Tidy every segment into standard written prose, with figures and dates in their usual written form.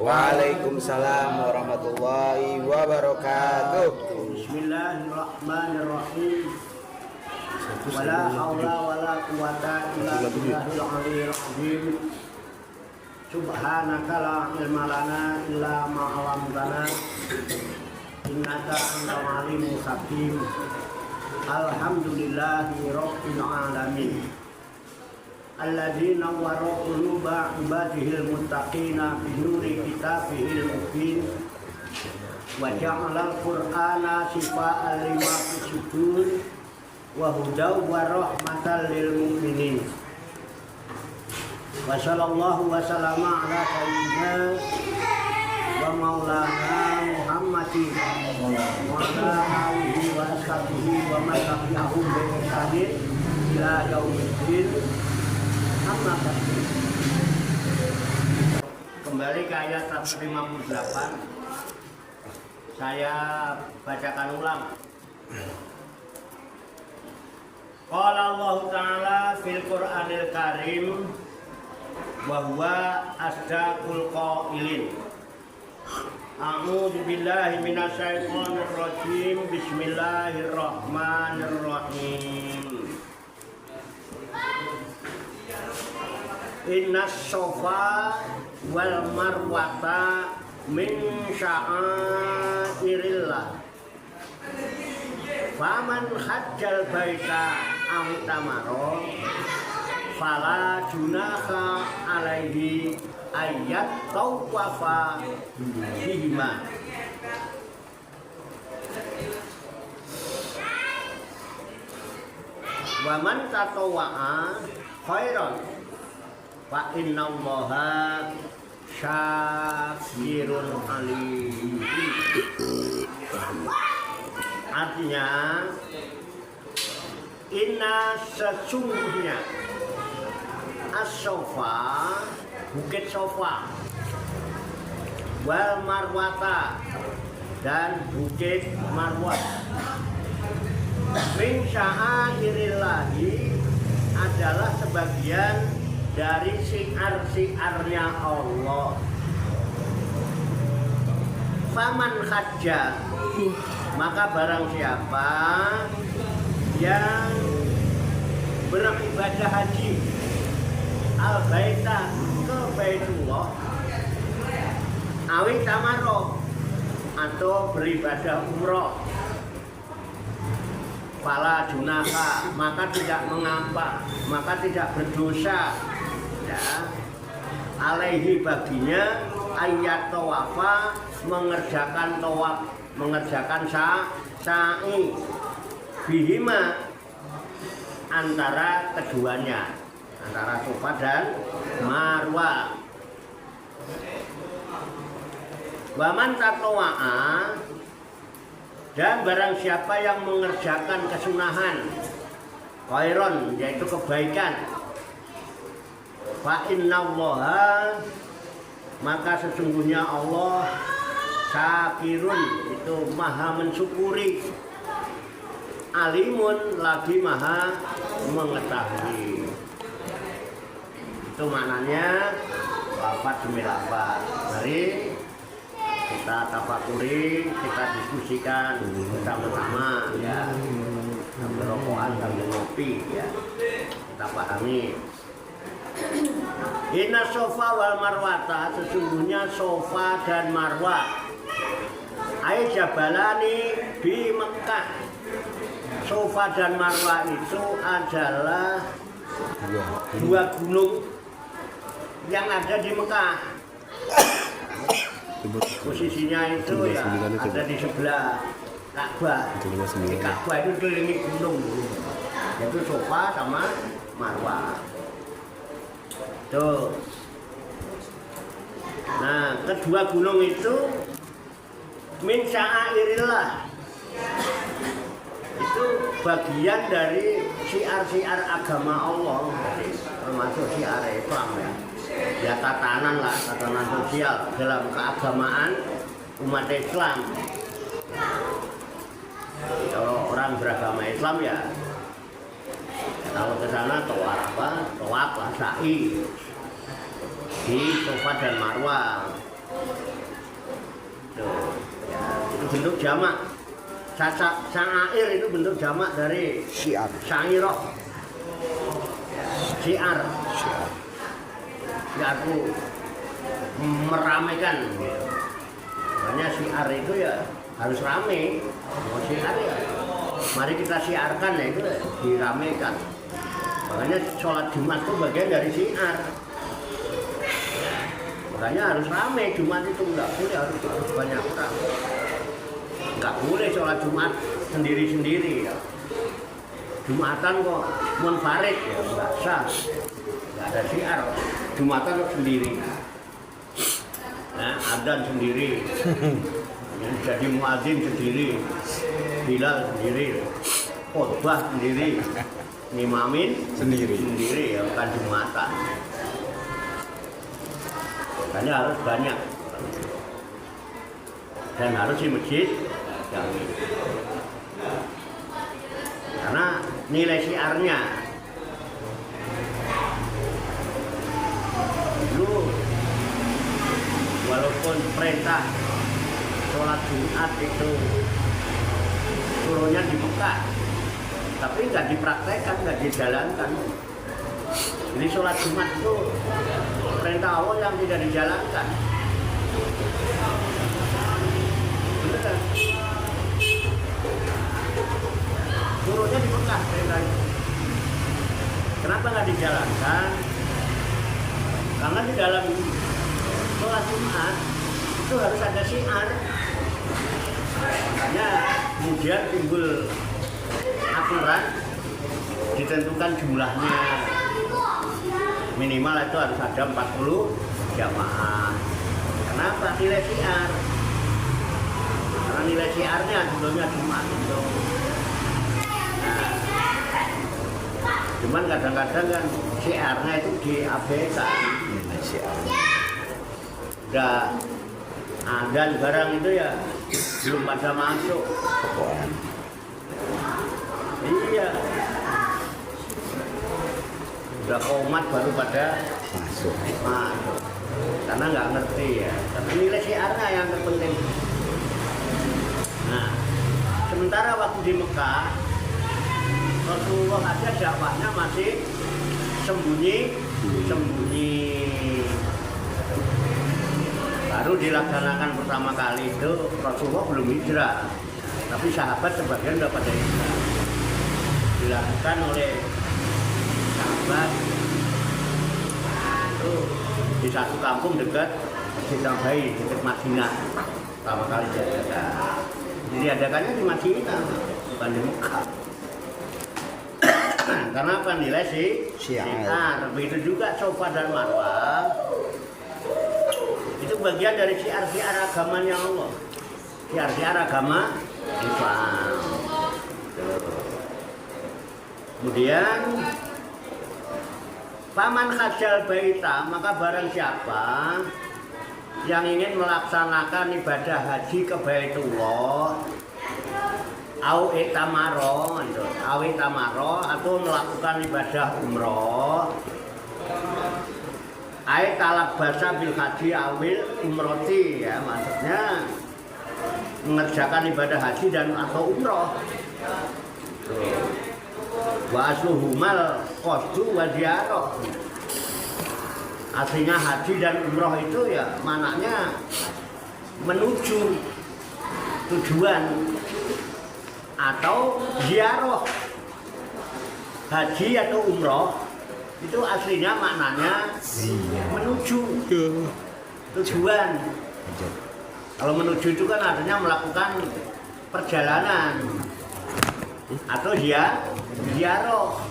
Waalaikumsalam warahmatullahi wabarakatuh. Bismillahirrahmanirrahim. Wala haula wala quwata illa billahil aliyyil azim. Subhanaka la ilma lana illa ma 'allamtana. Innaka antal alimul hakim. Alhamdulillahi rabbil alamin. Alladzina nawwara quluba ibadihil muttaqina bi nuri kitabihil mubin wa ja'alal qur'ana shifaa'an lima fis sudur wa hudaw wa rahmatan lil mu'minin. Wa sallallahu wa sallama ala sayyidina wa maulana Muhammadin wa ala alihi wa ashabihi wa man tabi'ahum bi ihsanin ila yaumiddin. Kembali ke ayat 158. Saya bacakan ulang. Qala Allah Ta'ala fil Qur'anil Karim wa huwa asdaqul qailin. A'udzu billahi minasyaitonir rajim. Bismillahirrahmanirrahim. Innas sofa wal marwata min sya'airillah. Faman hajjal baita aw tamaro fala junaha alaihi ayat tawafa bihima. Wa man tatawwa'a khairan fa innallaha syakirun alim. Artinya, inna sesungguhnya as-sofa, bukit sofa, wal marwata, dan bukit marwat, min sya'airillahi, adalah sebagian dari syiar-syiarnya Allah. Faman hajja, maka barang siapa yang beribadah haji al-baita, ke Baitullah, awi tamaro, atau beribadah umroh, fala junaha, maka tidak mengapa, maka tidak berdosa, ya, alaihi baginya ayat tawafa, mengerjakan tawaf, mengerjakan sa'i bihima, antara keduanya, antara Safa dan Marwah. Waman tatwa'a, dan barang siapa yang mengerjakan kesunahan khairon, yaitu kebaikan, fa innallaha, maka sesungguhnya Allah syakirun, itu maha mensyukuri, alimun, lagi maha mengetahui. Itu maknanya lafaz demi lafaz. Mari kita tafakuri, kita diskusikan bersama-sama, ya, sambil rokokan, sambil ngopi, ya, kita pahami. Inna sofa wal marwata, sesungguhnya sofa dan marwah, ai jabalani di Mekah. Sofa dan marwah itu adalah dua gunung yang ada di Mekah. Posisinya itu ya ada di sebelah Ka'bah. Di Ka'bah itu kelilingi gunung, yaitu Sofa sama Marwah. Tuh. Nah, kedua gunung itu min sya'airillah, itu bagian dari syiar-syiar agama Allah, termasuk syiar Islam, ya. Ya, tatanan lah, tatanan sosial dalam keagamaan umat Islam. Kalau orang beragama Islam, ya, kalau ke sana tawaf lah, sa'i di Safa dan Marwah. bentuk jamak. Sa'air itu bentuk jamak dari Syiar. syairah. Syiar. Syiar. Syiarku meramaikan. Makanya syiar itu ya harus rame. Mau syiar ya, mari kita syiarkan ya, itu diramaikan. Makanya sholat Jumat itu bagian dari syiar. Makanya harus rame, Jumat itu nggak boleh, harus banyak orang. Nggak boleh sholat Jumat sendiri-sendiri ya. Jumatan kok munfarid ya, nggak sah. Nggak ada syiar, Jumatan kok sendiri. Nah, adzan sendiri, yang jadi muadzin sendiri, Bilal sendiri, khotbah sendiri, ngimamin sendiri ya, bukan Jumatan. Makanya harus banyak dan harus di masjid yang ini. Karena nilai syiarnya dulu walaupun perintah sholat Jumat itu turunnya di Mekah, tapi nggak dipraktekkan, nggak dijalankan. Jadi sholat Jumat itu perintah Allah yang tidak dijalankan. Benar. Turunnya di Mekah perintahnya. Kenapa nggak dijalankan? Karena di dalam sholat Jumat itu harus ada syiar. Makanya kemudian timbul aturan, ditentukan jumlahnya minimal itu harus ada 40 jamaah. Kenapa? Nilai syiar. Karena nilai syiarnya sebelumnya Jumat itu. Nah, cuman kadang-kadang kan syiarnya itu diabaikan. Udah adzan barang itu ya belum pada masuk. Iya. Udah komat baru pada masuk. Karena nggak ngerti ya. Tapi nilai syiarnya yang terpenting. Nah, sementara waktu di Mekah, Rasulullah aja dakwahnya masih sembunyi. Baru dilaksanakan pertama kali itu Rasulullah belum hijrah, tapi sahabat sebagian udah pada hijrah. Dilakukan oleh sahabat itu di satu kampung dekat Masjid Nabawi, dekat Madinah. Pertama kali diadakan. Jadi adakannya di Madinah, bukan di Mekah. Karena apa? Nilai syiar. Begitu juga Safa dan Marwah. Itu bagian dari syiar-syiar agamanya Allah. Syiar-syiar agama Islam. Kemudian Faman khajal baita, maka barang siapa yang ingin melaksanakan ibadah haji ke Baitullah, au itamaro atau melakukan ibadah umroh, ai talab basa bil haji awil umroti, ya maksudnya mengerjakan ibadah haji dan atau umroh. Wa asluhumal qasdu wa ziyarah. Aslinya haji dan umroh itu ya maknanya menuju tujuan atau ziarah. Haji atau umroh itu aslinya maknanya menuju tujuan. Kalau menuju itu kan artinya melakukan perjalanan atau ziarah,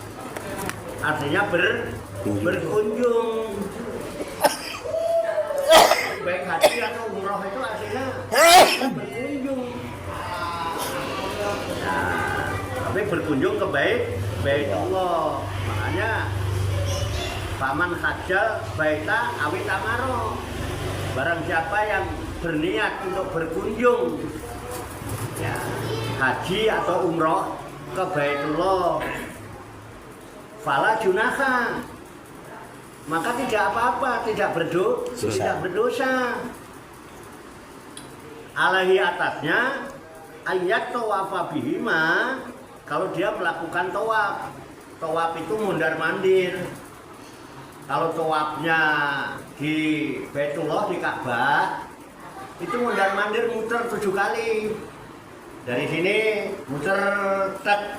artinya berkunjung. Baik haji atau umroh itu artinya berkunjung. Nah, tapi berkunjung ke Baitullah. Makanya Faman hajjal baita awit amaro. Barang siapa yang berniat untuk berkunjung ya, haji atau umroh ke Baitullah, fala junaha, maka tidak apa-apa, tidak berdosa. alaihi atasnya ayat tawafa bihima, kalau dia melakukan tawaf. Tawaf itu mundar mandir. Kalau tawafnya di Baitullah, di Ka'bah, itu mundar mandir muter 7 kali. Dari sini muter tek,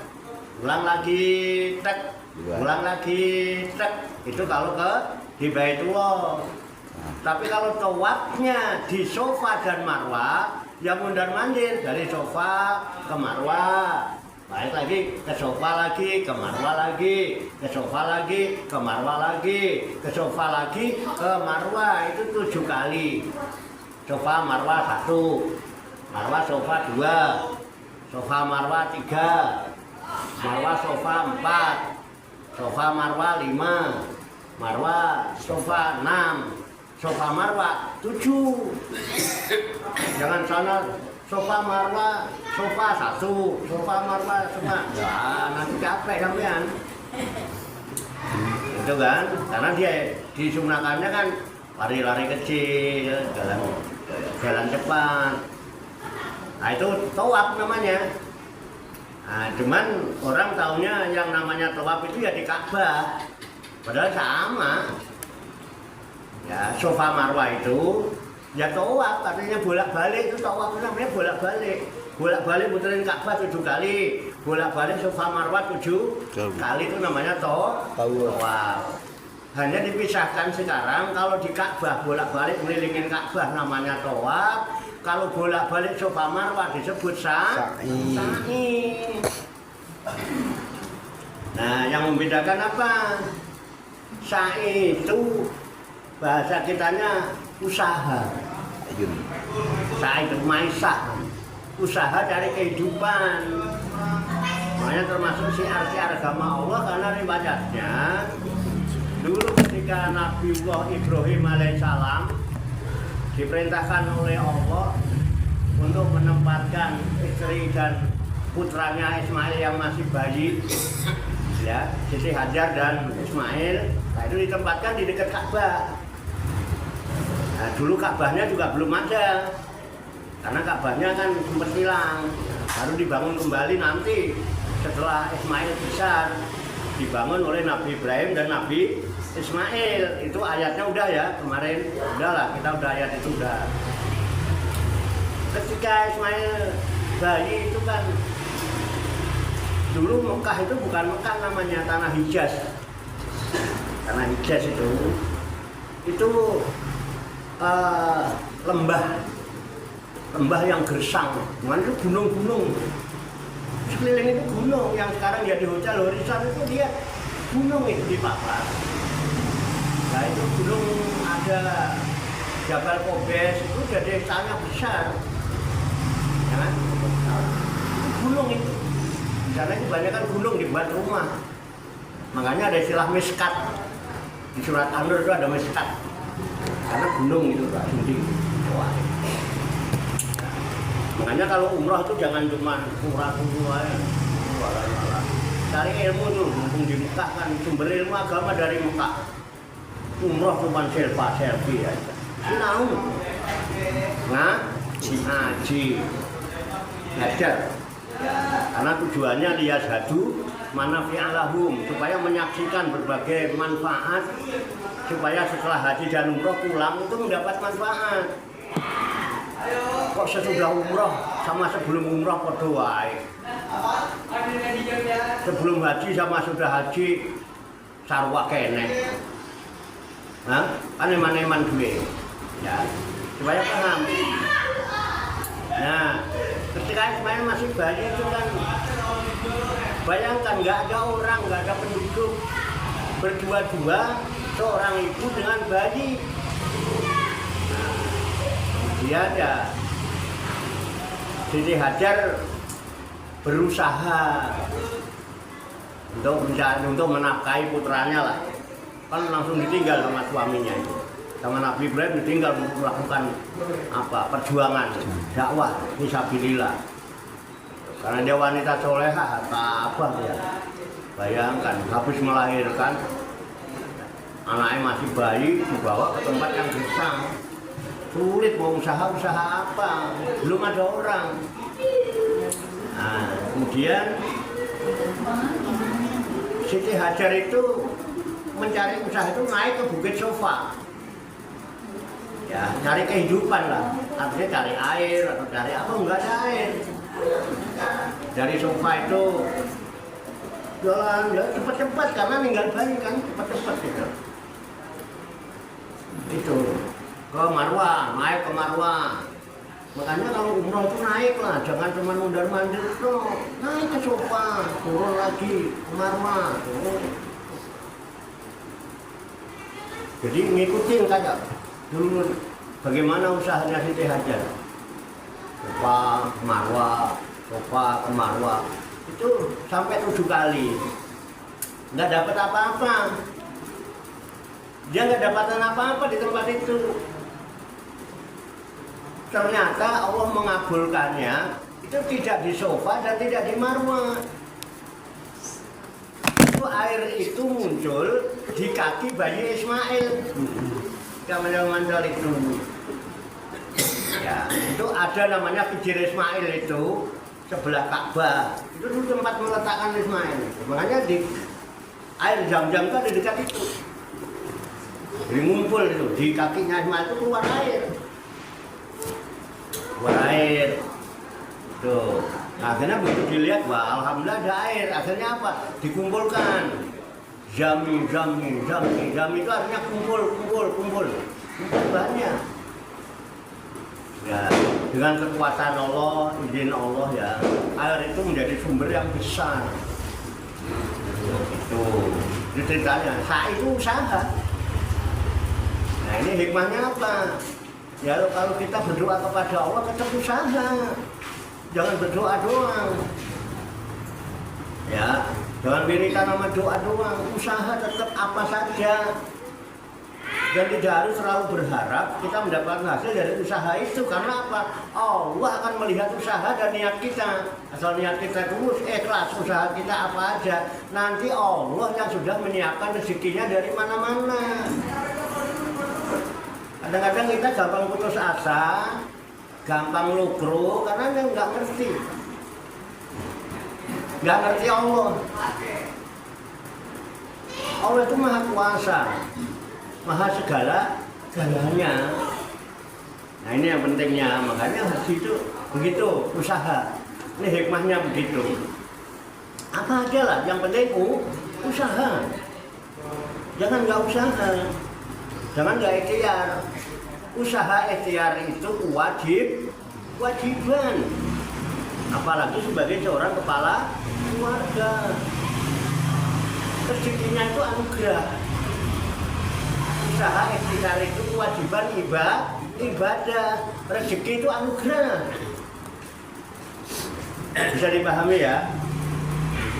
ulang lagi tek, ulang lagi tek. Itu kalau di Baitullah. Tapi kalau tawafnya di Safa dan Marwah, ya mundar mandir dari Safa ke Marwah, balik lagi ke Safa lagi, ke Marwah lagi, ke Safa lagi, ke Marwah lagi, ke Safa lagi, ke Marwah. Itu 7 kali. Safa Marwah 1, Marwah Safa 2, Safa Marwah 3, Marwah Safa 4, Safa Marwah 5, Marwah Safa 6, Safa Marwah 7. Jangan sana Safa Marwah Safa 1, Safa Marwah Safa. Wah, nanti capek sampean. Itu kan, karena dia disunahkannya kan lari-lari kecil, jalan cepat. Nah itu tawaf namanya. Nah, cuman orang taunya yang namanya tawaf itu ya di Ka'bah. Padahal sama. Ya, Safa Marwah itu ya tawaf, katanya bolak-balik. Itu tawaf namanya bolak-balik. Bolak-balik muterin Ka'bah 7 kali, bolak-balik Safa Marwah 7 kali, itu namanya tawaf. Hanya dipisahkan sekarang, kalau di Ka'bah bolak-balik melilingin Ka'bah namanya tawaf. Kalau bolak-balik Safa Marwah disebut sa'i. Nah, yang membedakan apa? Sa'i itu bahasa kitanya usaha. Sa'i itu maisah, usaha cari kehidupan. Makanya termasuk syiar-syiar agama Allah, karena riwayatnya dulu ketika Nabiullah Ibrahim alaihissalam diperintahkan oleh Allah untuk menempatkan istri dan putranya Ismail yang masih bayi, ya, Siti Hajar dan Ismail. Nah, itu ditempatkan di dekat Ka'bah. Nah, dulu Ka'bahnya juga belum ada, karena Ka'bahnya kan sempat hilang, baru dibangun kembali nanti setelah Ismail besar, dibangun oleh Nabi Ibrahim dan Nabi Ismail. Itu ayatnya udah ya kemarin, udahlah kita udah ayat itu udah. Ketika Ismail bayi itu kan, dulu Mekah itu bukan Mekah namanya, tanah Hijaz. Tanah Hijaz itu lembah yang gersang, cuman itu gunung-gunung. Sekeliling itu gunung, yang sekarang jadi Hotel Horizon itu dia gunung itu di Papua. Nah itu gunung, ada Jabal Qobes, itu jadi sangat besar, ya kan? Gunung itu, karena kebanyakan gunung dibuat rumah. Makanya ada istilah miskat, di surat An-Nur itu ada miskat, karena gunung itu Pak Sudi. Makanya kalau umroh itu jangan cuma umrah aja, cari ilmu tuh, mumpung di Mekah kan sumber ilmu agama dari Mekah. Umroh cuma selfie aja. Sinau, ngaji, ngajar. Karena tujuannya liyashhadu manafi'alahum, supaya menyaksikan berbagai manfaat, supaya setelah haji dan umroh pulang itu mendapat manfaat. Kok sesudah umroh sama sebelum umroh padha wae. Sebelum haji sama sudah haji sarwa kene. Nah, kan eman-eman duwe. Ya, supaya paham. Nah, ketika Ismail masih bayi itu kan, bayangkan nggak ada orang, nggak ada penduduk, berdua-dua seorang ibu dengan bayi. Dia ada Siti Hajar berusaha untuk menafkahi putranya lah, kan langsung ditinggal sama suaminya itu, sama Nabi Ibrahim ditinggal untuk melakukan perjuangan dakwah fisabilillah, karena dia wanita soleha, apa dia, bayangkan habis melahirkan anaknya masih bayi dibawa ke tempat yang gersang. sulit mau usaha apa, belum ada orang. Nah, kemudian Siti Hajar itu mencari usaha itu naik ke Bukit Sofa. Ya, cari kehidupan lah. Artinya cari air atau cari apa, enggak ada air. Dari Sofa itu jalan ya cepat-cepat karena ninggal bayi kan cepat-cepat gitu. Itu ke Marwah, naik ke Marwah. Makanya kalau umroh itu naik lah, jangan cuma mundar-mandir, no. Naik ke Sofa, turun lagi ke Marwah. Turun. Jadi ngikutin kayak dulu bagaimana usahanya Siti Hajar. Sofa ke Marwah, Sofa ke Marwah. Itu sampai 7 kali. Nggak dapat apa-apa. Dia nggak dapatkan apa-apa di tempat itu. Ternyata Allah mengabulkannya itu tidak di Sofa dan tidak di Marwah. Itu air itu muncul di kaki bayi Ismail. Mandal itu. Ya, itu ada namanya Hijr Ismail itu sebelah Ka'bah. Itu dulu tempat meletakkan Ismail. Makanya di air Zam-Zam itu ada dekat itu. Jadi ngumpul itu di kakinya Ismail itu keluar air. Tuh. Nah, akhirnya begitu dilihat, wah alhamdulillah ada air. Akhirnya apa? Dikumpulkan. Zami itu artinya kumpul banyak. Ya, dengan kekuatan Allah, izin Allah ya, air itu menjadi sumber yang besar. Itu ceritanya. Saat itu usaha. Nah, ini hikmahnya apa? Ya kalau kita berdoa kepada Allah tetap usaha, jangan berdoa doang. Ya, jangan wiritan sama doa doang, usaha tetap apa saja. Dan tidak harus terlalu berharap kita mendapatkan hasil dari usaha itu. Karena apa? Allah akan melihat usaha dan niat kita. Asal niat kita tulus, ikhlas, usaha kita apa aja, nanti Allah yang sudah menyiapkan rezekinya dari mana-mana. Kadang-kadang kita gampang putus asa, gampang lukro karena nggak ngerti Allah. Allah itu maha kuasa, maha segalanya. Nah ini yang pentingnya, makanya haji itu begitu usaha. Ini hikmahnya begitu. Apa aja lah, yang penting usaha. Jangan nggak usaha. Jangan nggak ikhtiar. Usaha ikhtiar itu kewajiban. Apalagi sebagai seorang kepala keluarga. Rezekinya itu anugerah. Usaha ikhtiar itu kewajiban ibadah. Rezeki itu anugerah. Bisa dipahami ya?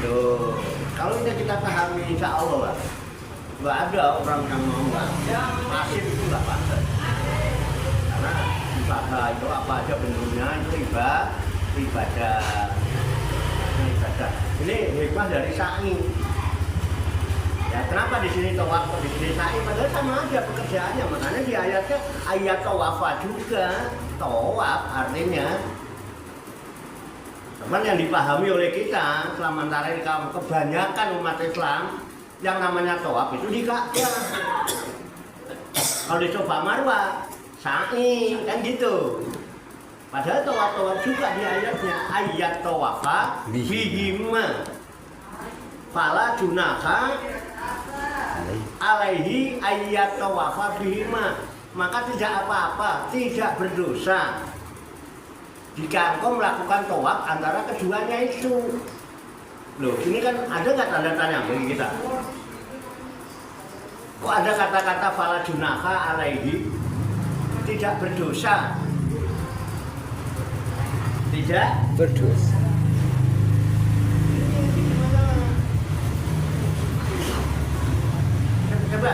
Tuh. Kalau kita pahami insya Allah lah. Nggak ada orang yang mau masif itu nggak pantas. Karena usaha itu apa aja bentuknya itu ibadah. Ini hikmah dari sa'i. Ya kenapa di sini tawaf, di sini sa'i? Padahal sama aja pekerjaannya. Makanya di ayatnya ayat tawafa juga. Tawaf artinya. Cuman yang dipahami oleh kita selama ini kebanyakan umat Islam yang namanya tawaf itu di Ka'bah. Kalau di Sofa Marwah, sa'i kan gitu. Padahal tawaf juga di ayatnya ayat tawafa bihima fala junaka alaihi ayat tawafa bihima, maka tidak apa-apa, tidak berdosa jika engkau melakukan tawaf antara keduanya itu. Loh, ini kan ada nggak tanda tanya bagi kita? Kok ada kata-kata fala junaka alaihi, tidak berdosa? Tidak berdosa. Coba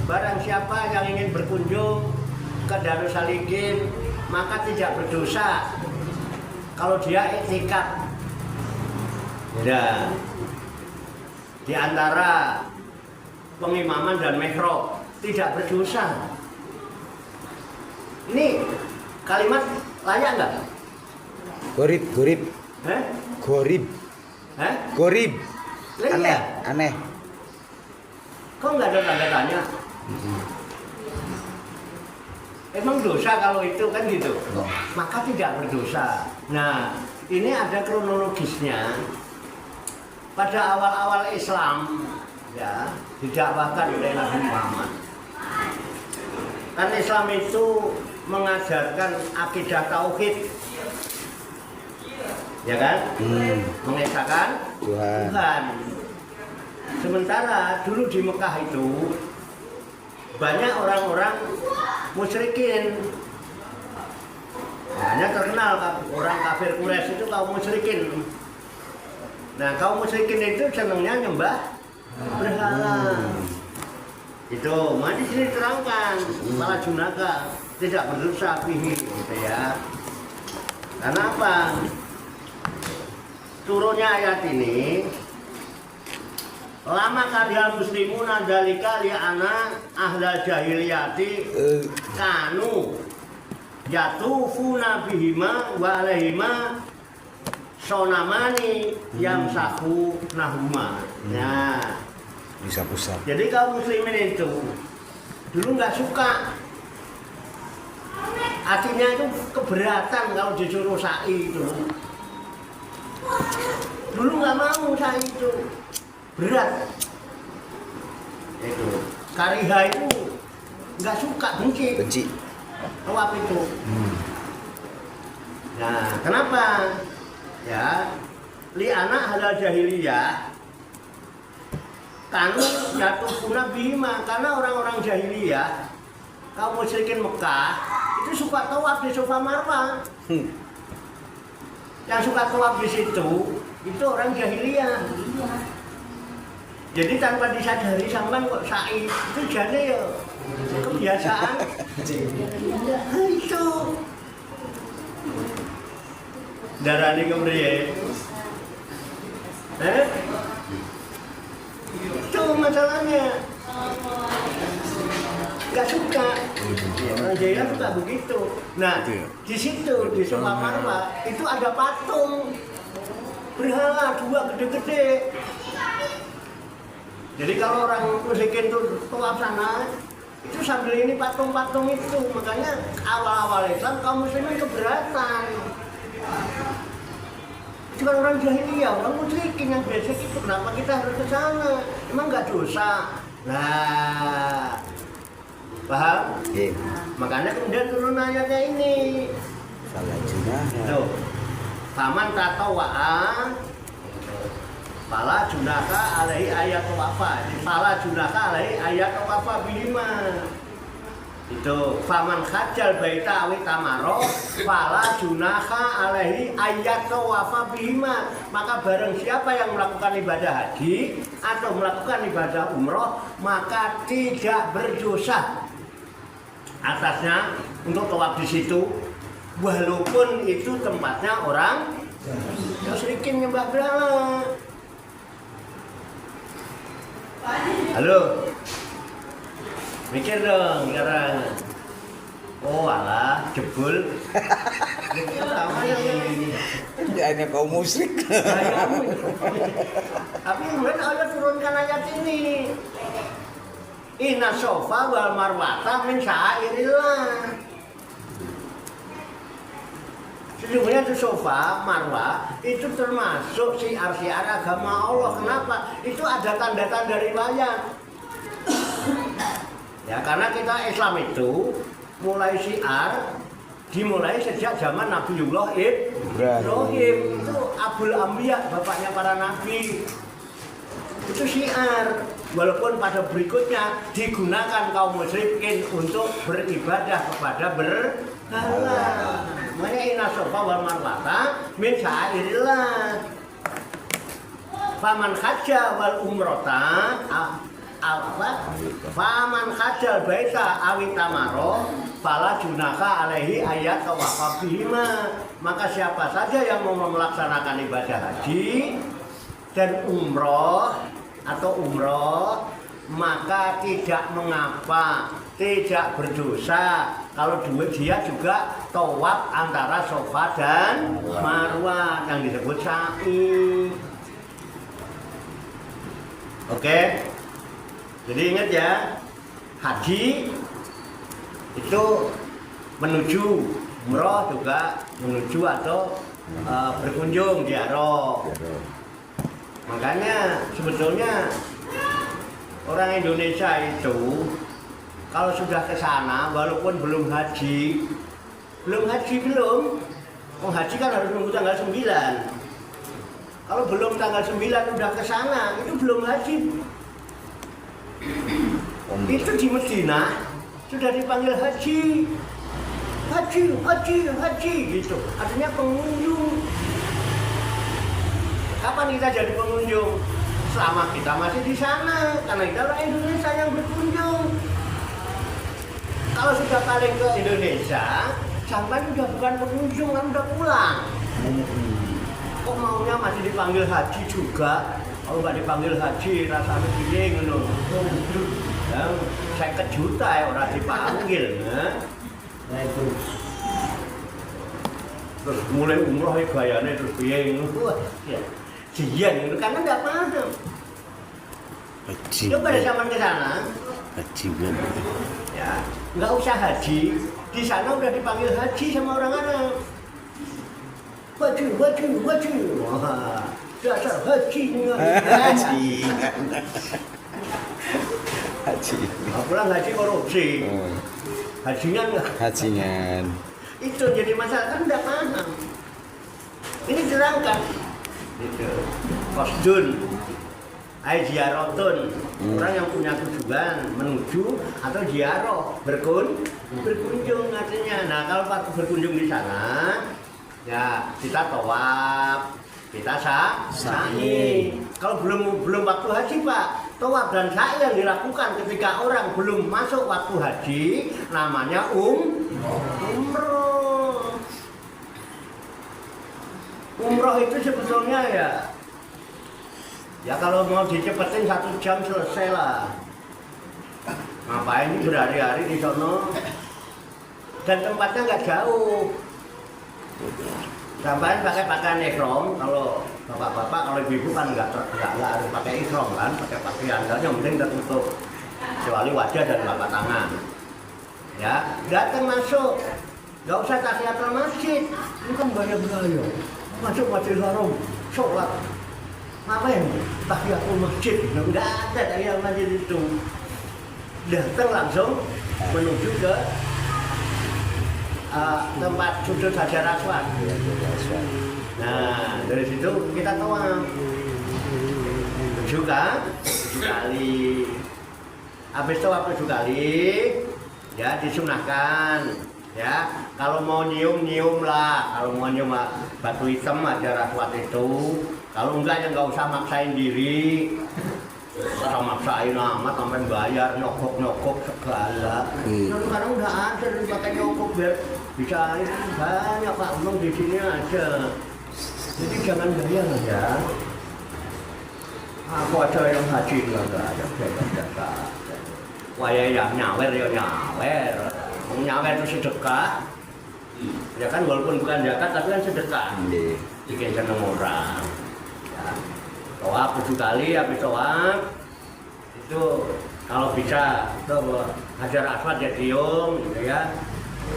barang siapa yang ingin berkunjung ke Darussalikin maka tidak berdosa kalau dia iktikaf. Ya, di antara pengimaman dan mihrab tidak berdosa. Ini kalimat layak nggak? Gorib, gorib, Hah? gorib, Hah? gorib. Lah iya. Aneh, aneh. Kok nggak ada tanda tanya? Emang dosa kalau itu kan gitu? Maka tidak berdosa. Nah, ini ada kronologisnya. Pada awal-awal Islam, ya, didakwahkan oleh Nabi Muhammad. Kan Islam itu mengajarkan akidah tauhid, ya kan? Mengesahkan Tuhan. Sementara dulu di Mekah itu banyak orang-orang musyrikin. Nah, hanya terkenal orang kafir Quraisy itu kaum musyrikin. Nah, kaum musyrikin itu senangnya nyembah berhala. Itu, mari sini terangkan, malah junaka tidak berdosa fihi, gitu ya. Karena apa? Turunnya ayat ini, lama karyal muslimun andalika li'ana ahlal jahiliyati kanu yatufuna bihima wa alaihima sonamani yang sahu nahuma. Nah, Bisa pusat. jadi kaum muslimin itu dulu nggak suka, artinya itu keberatan kalau disuruh sa'i itu. Dulu nggak mau sa'i itu, berat. Itu kariha itu nggak suka, benci. Benci. Tawaf itu. Nah, kenapa? Ya, li anak halal jahiliyah kanu yatufuna bihima, karena orang-orang jahiliyah kaum musyrikin Mekah itu suka tawaf di Safa Marwah. Yang suka tawaf di situ itu orang jahiliyah. Jadi tanpa disadari sampean kok sa'i itu jane ya kebiasaan. Itu darane kepriye? Itu masalahnya. Gak suka. Orang jahiliyah suka begitu. Nah, di situ di Safa Marwah itu ada patung berhala dua gede-gede. Jadi kalau orang musyrikin itu tawaf sana, itu sambil ini patung-patung itu. Makanya awal-awal Islam kaum muslimin keberatan. Itu kan orang jahiliyah, orang musyrikin yang biasa itu. Kenapa kita harus ke sana? Emang nggak dosa? Nah, paham? Makanya kemudian turun ayatnya ini. Salah junah. Tuh, faman tatawa'a fala junaka alaihi ayat wafa. Fala junaka alaihi ayat wafa bihima. Itu faman khajjal baita awi tamaro fala junaka alaihi ayat wafa bihima. Maka barang siapa yang melakukan ibadah haji atau melakukan ibadah umroh, maka tidak berdosa atasnya untuk tawaf di situ, walaupun itu tempatnya orang musyrikin nyembah berhala. Halo, mikir dong sekarang. Oh alah, jebul. Ya hanya kaum musyrik. Tapi kemudian Allah turunkan ayat ini. Inna sofa wal marwata min syairillah. Sesungguhnya itu sofa, marwah itu termasuk syiar-syiar agama Allah. Kenapa? Itu ada tanda-tanda riwayat. Ya, karena kita Islam itu mulai syiar dimulai sejak zaman Nabiullah Ibrahim. Itu Abul Anbiya, bapaknya para nabi. Itu syiar. Walaupun pada berikutnya digunakan kaum musyrikin untuk beribadah kepada berhala. Makanya inna sofa wal marwata min syairillah. Faman hajja wal umrota faman hajjal baita awi tamaro fala junaka alaihi ayat wafa bihima. Maka siapa saja yang mau melaksanakan ibadah haji dan umroh atau umroh maka tidak mengapa, tidak berdosa kalau dia juga tawaf antara Safa dan Marwah yang disebut sa'i. Oke, jadi ingat ya, haji itu menuju, umroh juga menuju atau berkunjung ziarah. Makanya sebetulnya orang Indonesia itu kalau sudah ke sana walaupun belum haji, belum, haji kan harus nunggu tanggal 9. Kalau belum tanggal 9 udah ke sana, itu belum haji. Itu di Madinah sudah dipanggil haji. Haji gitu. Artinya pengunjung. Kapan kita jadi pengunjung? Selama kita masih di sana, karena kita orang Indonesia yang berkunjung. Kalau sudah balik ke Indonesia, sampai udah bukan pengunjung, kan udah pulang. Kok maunya masih dipanggil haji juga? Kalau nggak dipanggil haji, rasanya piye ngono. Ya, saya kejuta ya orang dipanggil. Nah itu. Terus mulai umroh ya gayanya terus piye ngono. Ya. Jian itu karena nggak paham. Haji. Coba pada zaman ke sana. Haji kan. Ya, nggak usah haji. Di sana udah dipanggil haji sama orang Arab. Haji. Wah, dasar haji. Haji. Pulang haji korupsi. Hajinya enggak. Hajingan. Itu jadi masalah kan nggak paham. Ini terangkan. Itu kosdun, ziarotun. Orang yang punya tujuan menuju atau ziarah berkunjung artinya. Nah kalau waktu berkunjung di sana, ya kita tawaf, kita sa'i. Kalau belum waktu haji Pak, tawaf dan sa'i yang dilakukan ketika orang belum masuk waktu haji namanya umroh. Umroh itu sebetulnya ya kalau mau dicepetin 1 jam selesai lah. Ngapain berhari-hari di sono? Dan tempatnya nggak jauh. Sampai pakai pakaian ihram, kalau bapak-bapak, kalau ibu-ibu kan nggak harus pakai ihram kan, pakai pakaian, yang penting tertutup kecuali wajah dan telapak tangan. Ya, datang masuk, nggak usah tahiyatul masjid, ini kan banyak bahaya. Masuk Masjidil Haram, sholat, ngapain? Tahiyatul masjid, nggak ada tahiyatul masjid itu. Datang langsung menuju ke tempat sujud Hajar Aswad. Nah dari situ kita tawaf 7 kali. Habis tawaf 7 kali, ya disunahkan. Ya, kalau mau nyium lah, kalau mau nyium batu hitam Hajar Aswad itu. Kalau enggak ya nggak usah maksain diri. Usah maksain amat sampai bayar nyokok segala. Sekarang udah ada pakai nyokok biar bisa banyak Pak Untung di sini aja. Jadi jangan bayar ya. Aku aja yang haji enggak ada biaya. Wah ya nyawer. Nyawer itu sedekah. Ya kan walaupun bukan zakat tapi kan sedekah. Bikin seneng orang. Ya. Tawaf 7 kali, habis tawaf itu kalau bisa tuh Hajar Aswad ya cium gitu ya.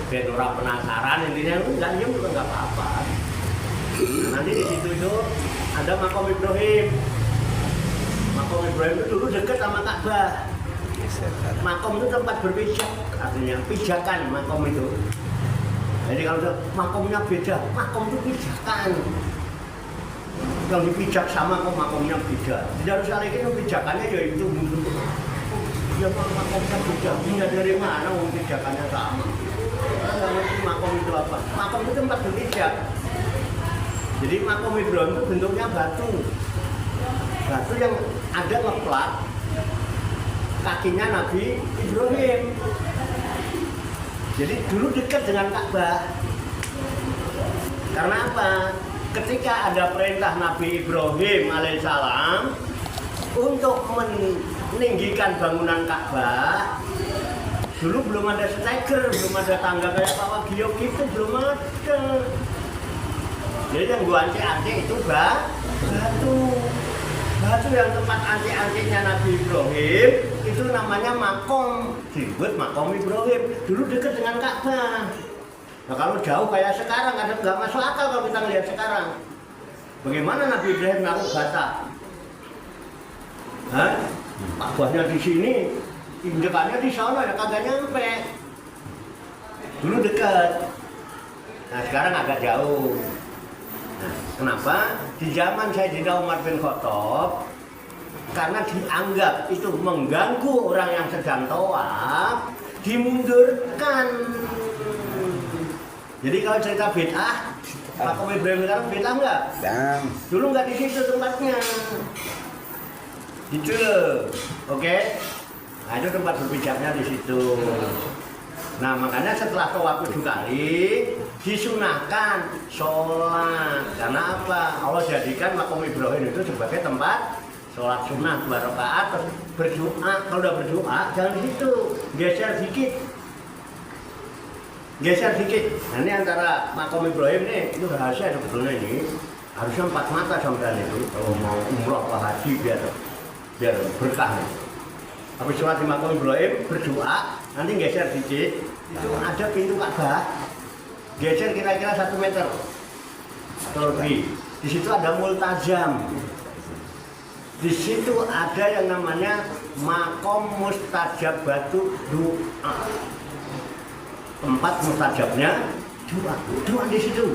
Biar orang penasaran, intinya enggak nyium juga enggak apa-apa. Nanti di situ itu ada Makom Ibrahim. Makom Ibrahim itu dulu dekat sama Ka'bah. Makom itu tempat berpijak, artinya pijakan makom itu. Jadi kalau makomnya beda, makom itu pijakan. Yang dipijak sama kok makomnya beda. Tidak harus kali itu pijakannya ya itu bentuk. Ya makomnya beda. Punya dari mana pijakannya sama? Nggak ngerti makom itu apa. Makom itu tempat berpijak. Jadi makom Ibrahim itu bentuknya batu. Batu yang ada ngeplak kakinya Nabi Ibrahim. Jadi dulu dekat dengan Ka'bah. Karena apa? Ketika ada perintah Nabi Ibrahim alaihissalam untuk meninggikan bangunan Ka'bah. Dulu belum ada steker, belum ada tangga kayak Pak Wagio gitu, belum ada. Jadi yang gua antik-antik itu batu yang tempat antik-antiknya Nabi Ibrahim itu namanya makom, disebut makom Ibrahim. Dulu dekat dengan Ka'bah. Nah kalau jauh kayak sekarang, ada nggak masuk akal kalau kita lihat sekarang. Bagaimana Nabi Ibrahim naruh bata? Ka'bahnya di sini, injekannya di sana, ya kagak nyampe. Dulu dekat. Nah sekarang agak jauh. Nah, kenapa? Di zaman Sayyidina Umar bin Khattab, karena dianggap itu mengganggu orang yang sedang tawaf, dimundurkan. Jadi kalau cerita bid'ah, Makom Ibrahim sekarang bid'ah enggak? Dulu enggak di situ tempatnya. Gitu loh. Oke? Nah itu tempat berpijaknya di situ. Nah makanya setelah tawaf 7 kali disunahkan sholat. Karena apa? Allah jadikan Makom Ibrahim itu sebagai tempat sholat sunnah 2 rakaat, terus berdoa. Kalau udah berdoa jangan di situ, geser dikit. Nah ini antara Makom Ibrahim nih, itu rahasia sebetulnya ini. Harusnya 4 mata sampean itu kalau mau umroh atau haji biar berkah. Habis sholat di Makom Ibrahim, berdoa, nanti geser dikit, itu ada pintu Ka'bah, geser kira-kira 1 meter atau lebih. Di situ ada multazam. Di situ ada yang namanya makom mustajabatu doa. Tempat mustajabnya doa di situ.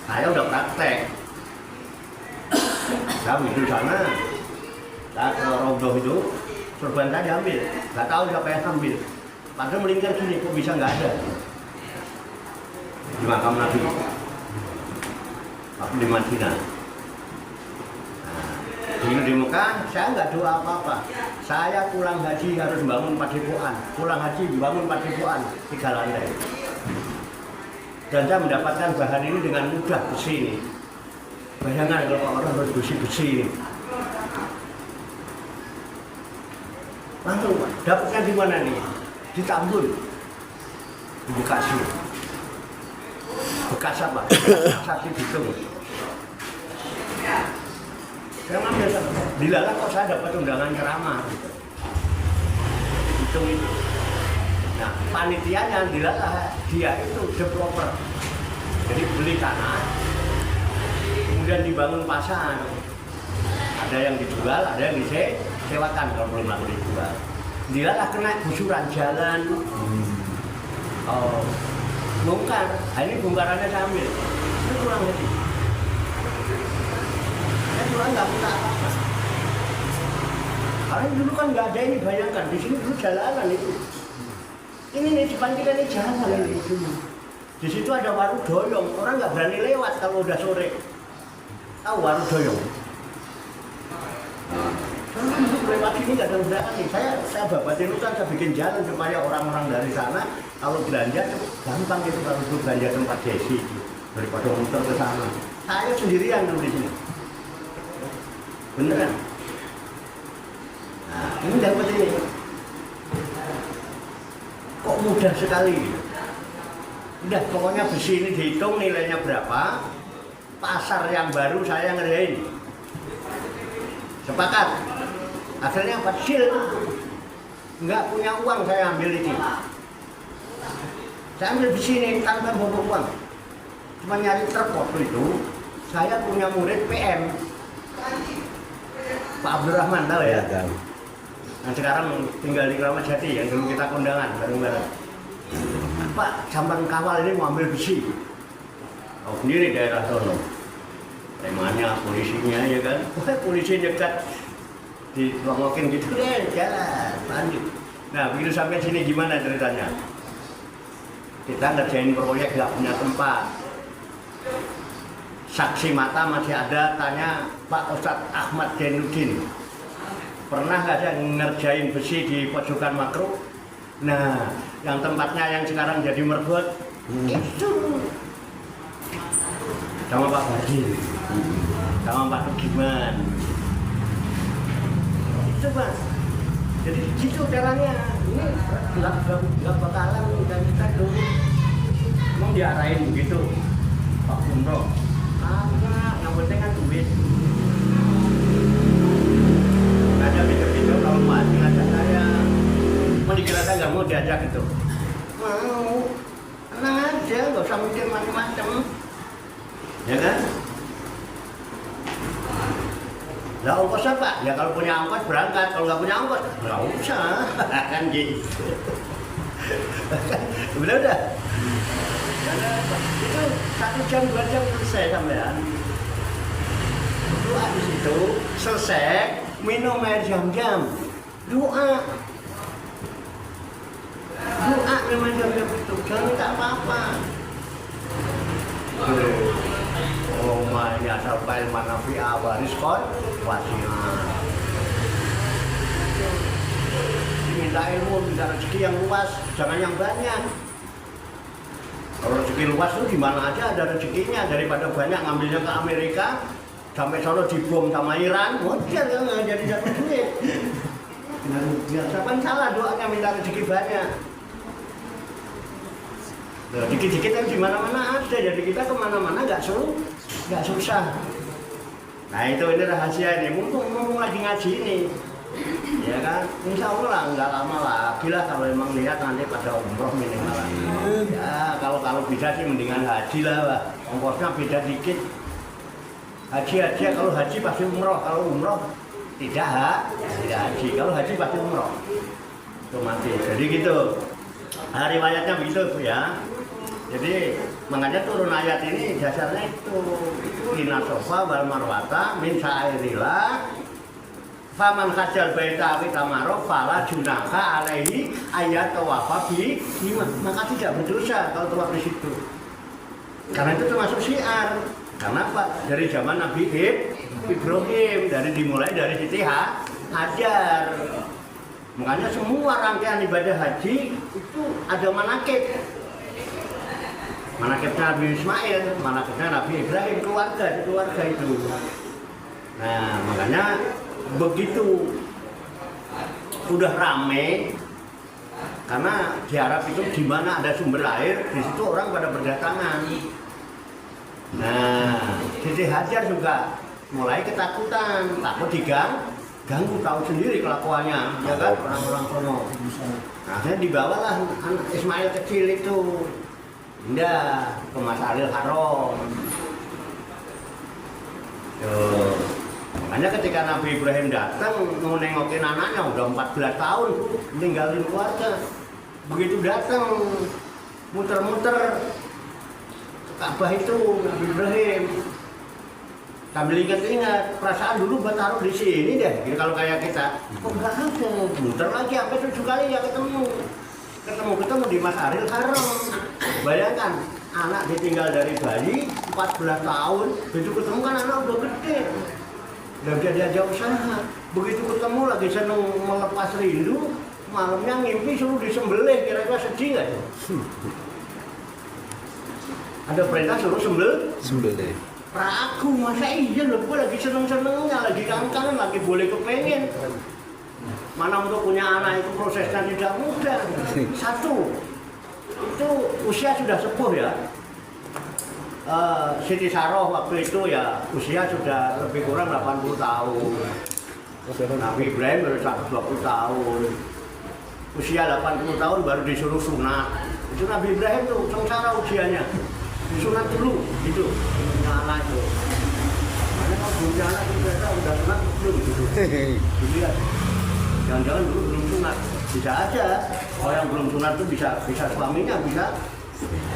Saya udah praktek. Saya di sana, saya ke Rodoh itu, sorban saya diambil. Nggak tahu siapa yang ambil. Padahal melingkar gini, kok bisa nggak ada? Di makam Nabi. Aku di Madinah. Di Mekah, saya nggak doa apa-apa. Saya pulang haji harus bangun padepokan. Pulang haji bangun padepokan 3 lantai. Dan saya mendapatkan bahan ini dengan mudah, besi ini. Bayangkan kalau orang harus besi ini. Langsung, dapatnya di mana nih? Di Tambun, di Bekasi. Bekas apa? Saksi Bitung. Saya ngambil dilalah kok saya dapat undangan ceramah. Hitung itu. Nah, panitianya dilalah dia itu developer. Jadi beli tanah, kemudian dibangun pasar. Ada yang dijual, ada yang disewakan kalau belum laku dijual. Dilalah kena gusuran jalan. Oh, bongkar. Nah, ini bongkarannya saya ambil. Ini kurang lebih. Orang nggak punya apa-apa. Karena dulu kan nggak ada ini, bayangkan di sini dulu jalanan itu. Ini nih depan kita ini jalan ini dulu. Di situ ada warung doyong, orang nggak berani lewat kalau udah sore. Tahu warung doyong? Karena dulu lewat sini nggak ada berani. Saya babatin hutan, saya bikin jalan supaya orang-orang dari sana kalau belanja gampang gitu kalau dulu belanja tempat Jesi daripada muter ke sana. Saya sendirian dulu di sini. Beneran. Nah, ini dapat ini. Kok mudah sekali. Udah, pokoknya besi ini dihitung nilainya berapa. Pasar yang baru saya ngerjain. Sepakat. Akhirnya apa? Sil. Nggak punya uang saya ambil ini. Saya ambil besi ini tanpa bawa uang. Cuma nyari truk waktu itu. Saya punya murid PM. Pak Abdurrahman, tahu ya? Tahu. Nah sekarang tinggal di Kramat Jati yang dulu kita kondangan bareng-bareng. Pak, sampan kawal ini mau ambil besi. Tahu sendiri daerah sono. Temanya, polisinya ya kan. Wah, polisi dekat dilongokin gitu deh, jalan, lanjut. Nah begitu sampai sini gimana ceritanya? Kita ngerjain proyek gak punya tempat. Saksi mata masih ada, tanya Pak Ustadz Ahmad Jainuddin, pernah nggak saya ngerjain besi di pojokan Makruh? Nah, yang tempatnya yang sekarang jadi merbot itu sama Pak Badi, sama Pak Tugiman. Itu Mas. Jadi gitu caranya. Ini nggak bakalan dan kita dulu. Emang diarahin begitu, Pak Umroh. Yang penting kan duit. Ada video-video kalau mati ngajak saya. Mau dikira saya nggak mau diajak itu. Mau, tenang aja, nggak usah mikir macam-macam. Ya kan? Lah ongkos apa? Ya kalau punya ongkos berangkat, kalau nggak punya ongkos nggak usah. Kan gitu. Udah. Itu 1 jam 2 jam selesai sampean. Doa di situ selesai, minum air jam-jam, doa minum air jam-jam itu, jangan minta apa-apa. Oh my, asal file mana fi awaris kon wasiat. Minta ilmu, minta rezeki yang luas, jangan yang banyak. Kalau rezeki luas itu di mana aja ada rezekinya, daripada banyak ngambilnya ke Amerika sampai sono dibom sama Iran, model nggak jadi dapat duit. Siapa salah doanya minta rezeki banyak. Nah, dikit-dikit kan di mana-mana ada, jadi kita kemana-mana nggak susah. Nah itu ini rahasia ini, mumpung lagi ngaji ini, ya kan, insya Allah lah nggak lama lagi lah kalau emang lihat nanti pada umroh minimal. Ya kalau bisa sih mendingan haji lah, ongkosnya beda dikit. Haji aja, kalau haji pasti umroh, kalau umroh tidak haji, kalau haji pasti umroh. Otomatis, jadi gitu. Nah, riwayatnya begitu Bu ya. Jadi makanya turun ayat ini dasarnya itu Inna Sofa wal Marwata min sa'airillah faman hajjal baita awi tamaro fala junaka alaihi ayat tawafa bi maka tidak berdosa kalau tawaf di situ. Karena itu termasuk syiar. Karena apa? Dari zaman Nabi Ibrahim, dimulai dari Siti Hajar. Makanya semua rangkaian ibadah haji itu ada manakib. Manakibnya Nabi Ismail, manakibnya Nabi Ibrahim, keluarga itu. Nah, makanya begitu udah rame, karena di Arab itu di mana ada sumber air, di situ orang pada berdatangan. Nah, Siti Hajar juga mulai ketakutan, takut diganggu, tahu sendiri kelakuannya, ya kan orang-orang sono. Nah, akhirnya dibawalah anak Ismail kecil itu, pindah ke Masjidil Haram. Makanya ketika Nabi Ibrahim datang mau nengokin anaknya udah 14 tahun ninggalin keluarga. Begitu datang muter-muter Ka'bah itu Nabi Ibrahim sambil ingat-ingat perasaan dulu buat taruh di sini deh. Jadi kalau kayak kita, kok nggak ada, muter lagi sampai 7 kali ya ketemu di Masjidil Haram. Bayangkan anak ditinggal dari bayi 14 tahun, begitu ketemu kan anak udah gede, udah diajak usaha. Begitu ketemu lagi seneng melepas rindu, malamnya ngimpi suruh disembelih, kira-kira sedih nggak ya? Ada perintah suruh sembelih. Ragu, masa iya loh, gue lagi seneng-senengnya, lagi kangen, lagi boleh kepengen. Mana untuk punya anak itu prosesnya tidak mudah. Satu, itu usia sudah sepuh ya. Siti Saroh waktu itu ya usia sudah lebih kurang 80 tahun. Nabi Ibrahim baru 120 tahun. Usia 80 tahun baru disuruh sunat. Itu Nabi Ibrahim tuh sengsara usianya. Sunat dulu, gitu. Punya anak itu. Makanya kalau punya anak itu udah sunat belum gitu. Dilihat. Jangan-jangan dulu belum sunat. Bisa aja. Kalau yang belum sunat itu bisa suaminya, bisa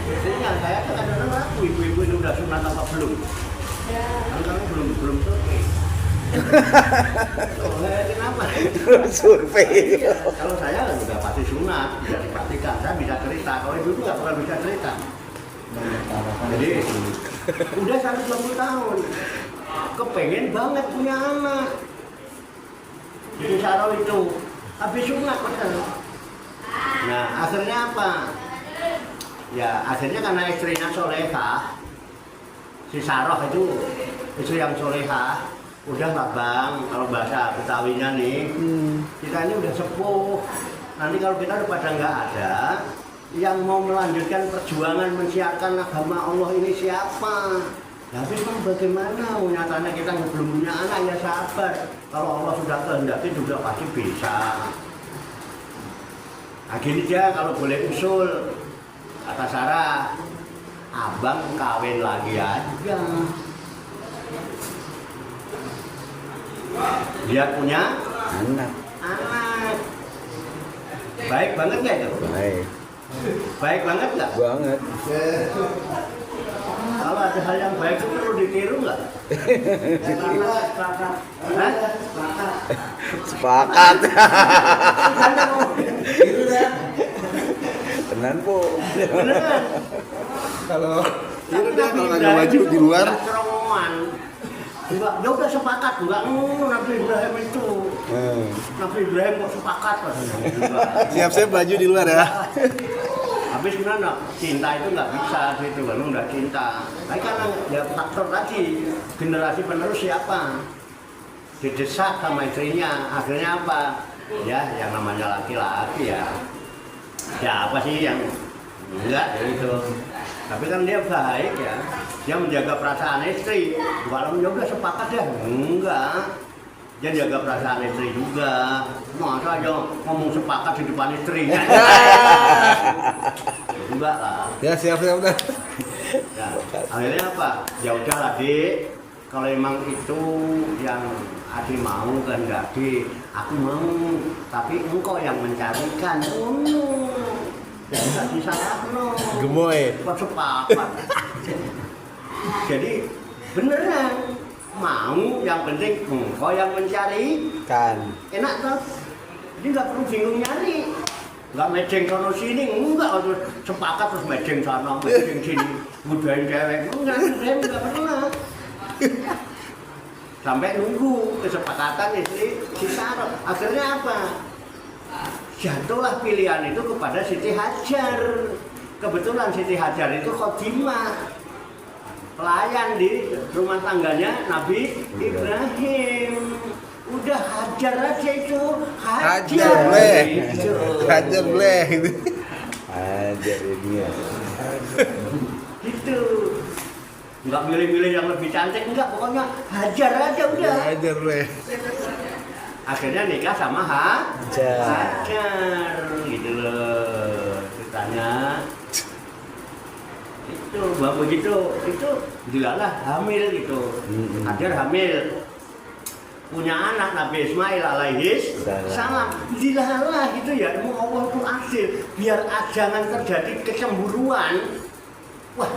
istrinya. Saya kadang-kadang ragu ibu-ibu ini udah sunat apa belum. Karena belum survei. Kenapa? Survei. Kalau saya udah pasti sunat, bisa dipastikan. Saya bisa cerita. Kalau ibu itu nggak pernah bisa cerita. Jadi udah 120 tahun, kepengen banget punya anak. Jadi Saroh itu habis sunat padahal. Nah akhirnya apa? Ya akhirnya karena istrinya solehah, si Saroh itu istri yang solehah, udahlah bang, kalau bahasa Betawinya nih, kita ini udah sepuh. Nanti kalau kita udah pada nggak ada, yang mau melanjutkan perjuangan mensiarkan agama Allah ini siapa? Tapi memang bagaimana? Nyatanya kita belum punya anak, ya sabar. Kalau Allah sudah kehendaki juga pasti bisa. Nah gini aja kalau boleh usul, kata Sarah, abang kawin lagi aja. Dia punya Anak. anak. Baik banget nggak itu? Baik. Baik banget nggak? Banget. Kalau ada hal yang baik itu perlu ditiru nggak? Hah? Sepakat. Tenan po. Beneran. Kalau Tapi udah Nabi kalau nggak Ibrahim maju itu di luar, nggak ceromongan. Enggak, dia udah sepakat, enggak Nabi Ibrahim itu. Nabi Ibrahim kok sepakat katanya. siap-siap maju di luar ya. Tapi sebenarnya cinta itu nggak bisa gitu, kalau nggak cinta. Tapi karena ya faktor tadi generasi penerus siapa? Didesak sama istrinya, akhirnya apa? Ya, yang namanya laki-laki ya. Ya apa sih yang enggak ya itu. Tapi kan dia baik ya, dia menjaga perasaan istri. Kalau ya udah sepakat ya, enggak. Dia jaga perasaan istri juga. Masa aja ngomong sepakat di depan istrinya. Enggak lah. Ya siap-siap udah. Ya, akhirnya apa? Ya udahlah Dik, kalau emang itu yang Adi mau kehendaki, aku mau, tapi engkau yang mencarikan. Ya enggak disalahno. Gemoy. Kok sepakat. Jadi beneran mau, yang penting engkau yang mencari. Kan. Enak tuh. Jadi nggak perlu bingung nyari. Nggak mejeng sono sini, enggak harus sepakat terus mejeng sana, mejeng sini, budahin cewek, enggak pernah. Sampai nunggu kesepakatan istri si Sarah. Akhirnya apa? Jatuhlah pilihan itu kepada Siti Hajar. Kebetulan Siti Hajar itu khotimah, pelayan di rumah tangganya Nabi Ibrahim. Udah hajar aja itu, Hajar bleh. Hajar bleh. Ajar ini ya. Gitu. Nggak milih-milih yang lebih cantik, enggak, pokoknya hajar aja udah. Hajar bleh. Akhirnya nikah sama Hajar. Hajar, gitu loh ceritanya. Itu bapak begitu, itu dilalah hamil gitu. Hajar hamil, punya anak Nabi Ismail alaihi salam. Dilalah gitu ya, mau Allah itu adil, biar jangan terjadi kecemburuan. Wah,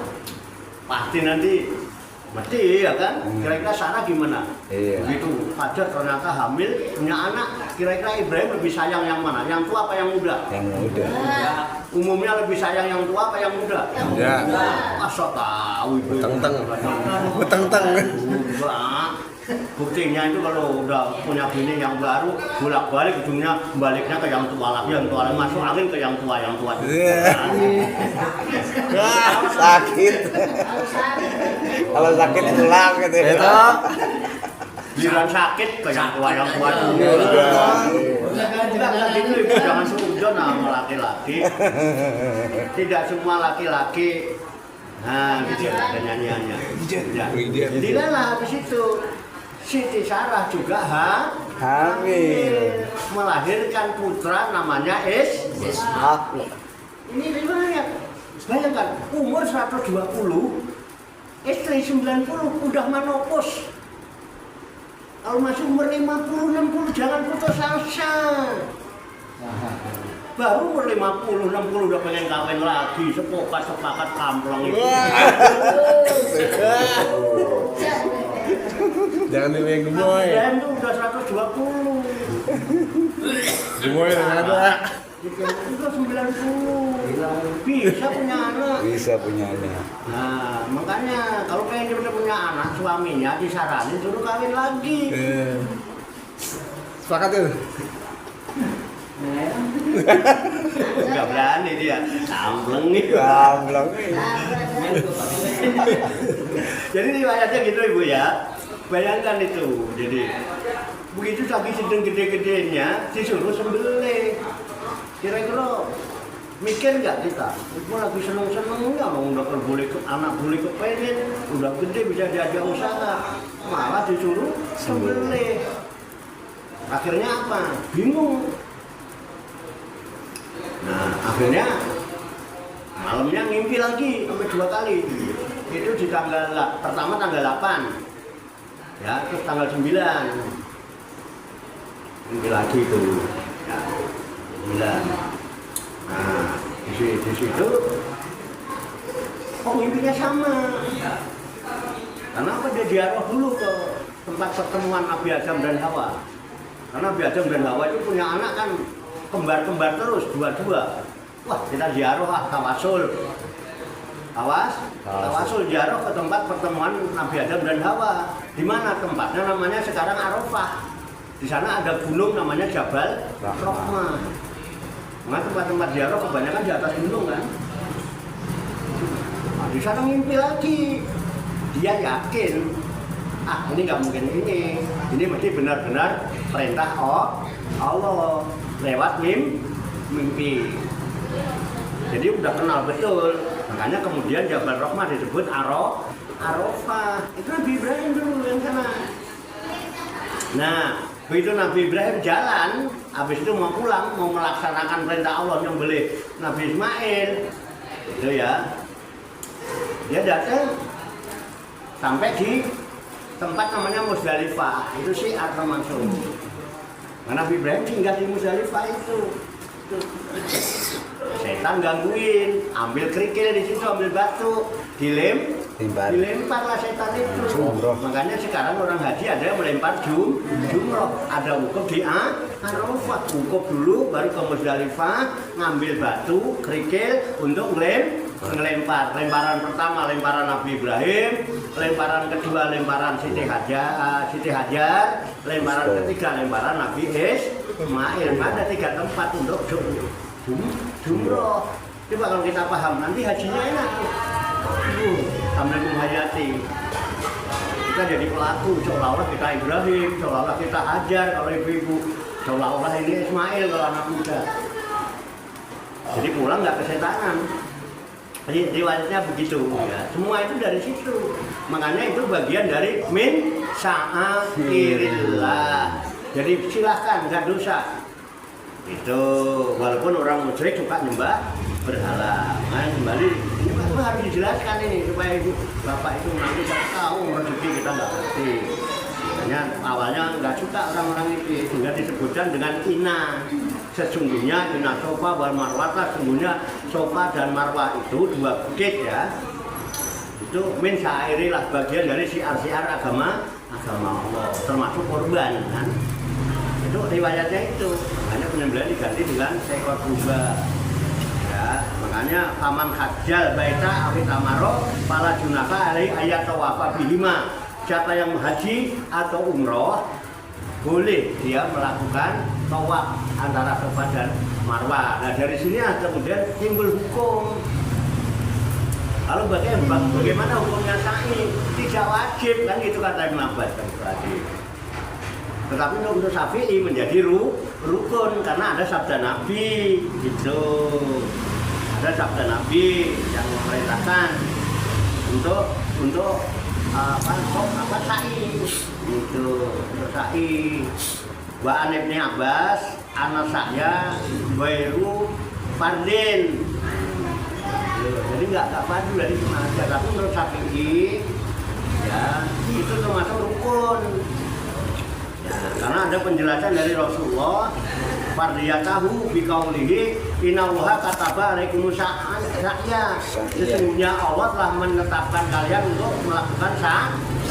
pasti nanti mati ya kan? Kira-kira Sarah gimana? Iya. Begitu Hajar ternyata hamil, punya anak. Kira-kira Ibrahim lebih sayang yang mana? Yang tua apa yang muda? Yang muda. Ya, umumnya lebih sayang yang tua apa yang muda? Ya. Asal tahu itu. Beteng-teng. Beteng-teng. Enggak. Buktinya itu kalau udah punya bini yang baru, bolak-balik ujungnya baliknya ke yang tua lagi, yang tua lagi, masuk angin ke yang tua. Iya. Sakit. Kalau sakit pulang gitu ya. Itu. Giliran sakit ke yang tua juga. Enggak gitu, Ibu. Jangan seujon sama laki-laki. Tidak semua laki-laki. Nah, gitu ada nyanyiannya. Ya. Dilalah habis itu Siti Sarah juga hamil, melahirkan putra namanya Ishak. Ini riwayat. Bayangkan umur 120, istri 90 udah menopause. Kalau masih umur 50, 60 jangan putus asa. Baru umur 50, 60 udah pengen kawin lagi, sepakat kamplong itu. Jangan milih yang gemoy. Dan itu udah 120. Gemoy yang ada. Udah 90. Bisa punya anak. Bisa punya anak. Nah, makanya kalau pengen udah punya anak, suaminya disaranin suruh kawin lagi. Sepakat ya? Enggak berani dia, kampleng nih. Kampleng. Jadi riwayatnya gitu Ibu ya. Bayangkan itu. Jadi begitu sapi sedang gede-gedenya disuruh sembelih. Kira-kira mikir nggak kita? Itu lagi seneng-senengnya mau udah boleh anak boleh kepengen, udah gede bisa diajak usaha, malah disuruh sembelih. Akhirnya apa? Bingung. Nah, akhirnya malamnya ngimpi lagi sampai 2 kali. Itu di pertama tanggal 8. Ya, terus tanggal 9. Ngimpi lagi itu. Ya, 9. Nah, di situ kok mimpinya sama. Karena apa dia ziarah dulu ke tempat pertemuan Nabi Adam dan Hawa. Karena Nabi Adam dan Hawa itu punya anak kan kembar-kembar terus, dua-dua. Wah, kita ziarah tawasul. Tawasul ziarah ke tempat pertemuan Nabi Adam dan Hawa. Di mana tempatnya? Namanya sekarang Arafah. Di sana ada gunung namanya Jabal Rahmah. Nah, tempat-tempat ziarah kebanyakan di atas gunung kan. Nah, di sana mimpi lagi. Dia yakin, ini nggak mungkin ini mesti benar-benar perintah Allah lewat mimpi. Jadi udah kenal betul. Makanya kemudian Jabal Rahmah disebut Arafah. Itu Nabi Ibrahim dulu yang sana. Nah, begitu Nabi Ibrahim jalan, habis itu mau pulang, mau melaksanakan perintah Allah yang boleh Nabi Ismail, itu ya, dia datang sampai di tempat namanya Muzdalifah, itu sih Akram Mansur. Nah, Nabi Ibrahim tinggal di Muzdalifah itu. Setan gangguin, ambil kerikil di situ, ambil batu, dilemparlah setan itu. Makanya sekarang orang haji ada yang melempar jumroh, ada wukuf di Arafah, wukuf dulu baru ke Muzdalifah, ngambil batu, kerikil untuk ngelempar. Lemparan pertama lemparan Nabi Ibrahim, lemparan kedua lemparan Siti Hajar, lemparan ketiga lemparan Nabi Ismail. Ada 3 tempat untuk jumroh. Coba kalau kita paham nanti hajinya enak. Sambil menghayati. Kita jadi pelaku, seolah-olah kita Ibrahim, seolah-olah kita Hajar kalau ibu-ibu, seolah-olah ini Ismail kalau anak muda. Jadi pulang nggak kesetanan. Jadi riwayatnya begitu ya. Semua itu dari situ. Makanya itu bagian dari min sa'airillah. Jadi silahkan, nggak dosa. Itu walaupun orang musyrik suka nyembah berhala. Nah, kembali ini harus dijelaskan ini supaya ibu bapak itu nanti tahu rezeki kita nggak ngerti. Makanya awalnya nggak suka orang-orang itu sehingga disebutkan dengan ina. Sesungguhnya ina sofa wal marwah, sesungguhnya sofa dan marwah itu 2 bukit ya. Itu min syairilah bagian dari siar-siar agama Allah, termasuk korban kan. Itu riwayatnya itu. Makanya penyembelihan diganti dengan seekor domba. Ya, makanya paman hajjal baita awit amaro pala junaka alai ayat tawafa bihima. Siapa yang haji atau umroh boleh dia melakukan tawaf antara Safa dan Marwah. Nah, dari sini kemudian timbul hukum. Lalu bagaimana hukumnya sa'i? Tidak wajib kan gitu kata Ibnu Abbas tadi. Tetapi untuk Syafi'i menjadi rukun karena ada sabda Nabi gitu. Ada sabda Nabi yang memerintahkan untuk sa'i gitu, untuk sa'i. Wa an Ibnu Abbas anak saya wairu fardin. Jadi nggak fardu dari mana aja. Tapi menurut Syafi'i ya itu termasuk rukun. Ya, karena ada penjelasan dari Rasulullah fardiyatahu biqaulihi innallaha kataba alaikumus sa'ya. Sesungguhnya Allah telah menetapkan kalian untuk melakukan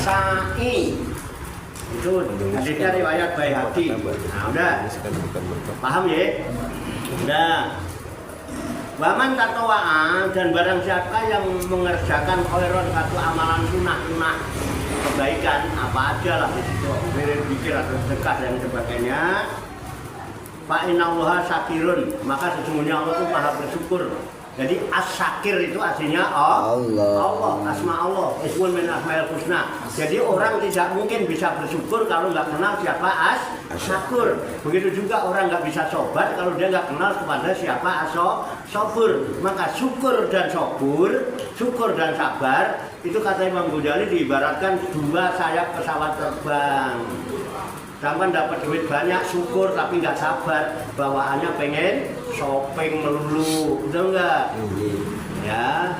sa'i. Itu hadisnya riwayat Baihaqi. Nah, udah. Paham ya? Udah. Waman tatawaan dan barang siapa yang mengerjakan khairan satu amalan sunnah kebaikan apa aja lah itu pikir atau sedekah dan sebagainya. Fa innallaha syakirun, maka sesungguhnya Allah itu maha bersyukur Jadi as-syakir itu aslinya Allah, asma Allah, ismun min asmaul husna. Jadi orang tidak mungkin bisa bersyukur kalau nggak kenal siapa as-syakur. Begitu juga orang nggak bisa sobat kalau dia nggak kenal kepada siapa as-sobur. Maka syukur dan sobur, syukur dan sabar, itu kata Imam Ghazali diibaratkan dua sayap pesawat terbang. Sampai dapat duit banyak, syukur tapi nggak sabar, bawaannya pengen shopping melulu, betul nggak? Ya,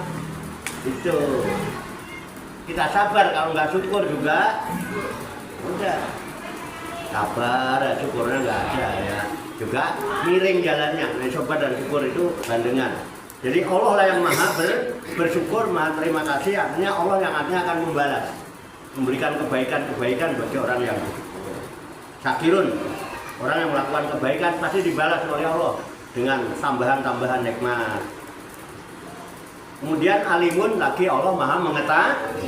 itu kita sabar. Kalau nggak syukur juga, udah sabar, syukurnya nggak ada ya. Juga miring jalannya. Nah, sabar dan syukur itu gandengan. Jadi Allah lah yang maha bersyukur, maha terima kasih. Artinya Allah yang artinya akan membalas, memberikan kebaikan bagi orang yang syakirun, orang yang melakukan kebaikan pasti dibalas oleh Allah dengan tambahan-tambahan nikmat. Kemudian alimun lagi Allah maha